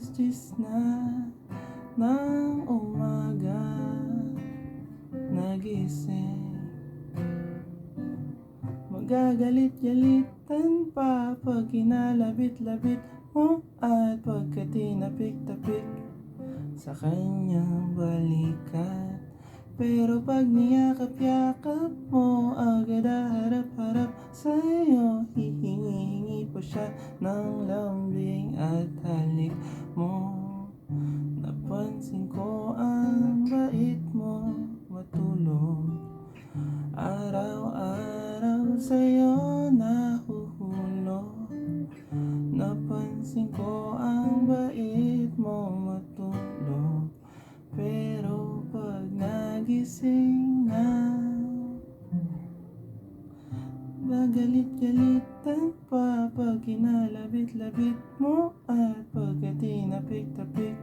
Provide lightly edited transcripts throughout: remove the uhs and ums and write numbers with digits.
10 na ng umaga nagising. Magagalit-galitan pa pag kinalabit-labit mo at pagka tinapik-tapik sa kanyang balikat. Pero pag niyakap-yakap mo, agad harap-harap sa'yo, hihingi-hingi pa siya ng lambing at halik mo. Napansin ko ang bait mo matulog, araw-araw sa'yo nahuhulog. Napansin ko ang bait mo matulog, pero pag nagising na, gagalit-galitan pa pag kinalabit-labit mo at pagka tinapik-tapik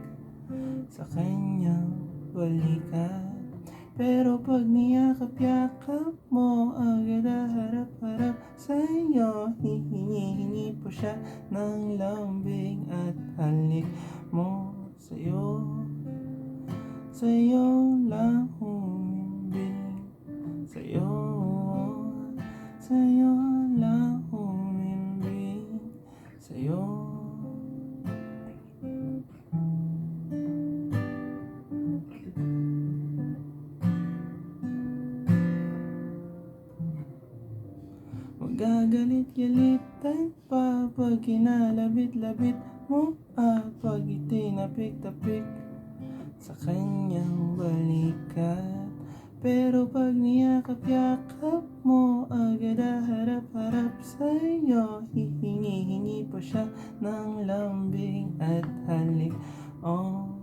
sa kanyang balikat. Pero pag niyakap-yakap mo, agad harap-harap sa'yo, hihingi-hingi pa siya ng lambing at halik mo. Sa'yo lang humimbing, sa'yo lang humimbing, sa'yo. Magagalit-galitan pa pag kinalabit-labit mo at pag itinapik-tapik sa kanyang balikat. Pero pag niyakap-yakap mo, agad harap-harap sa'yo, hihingi-hingi pa siya ng lambing at halik. Oh,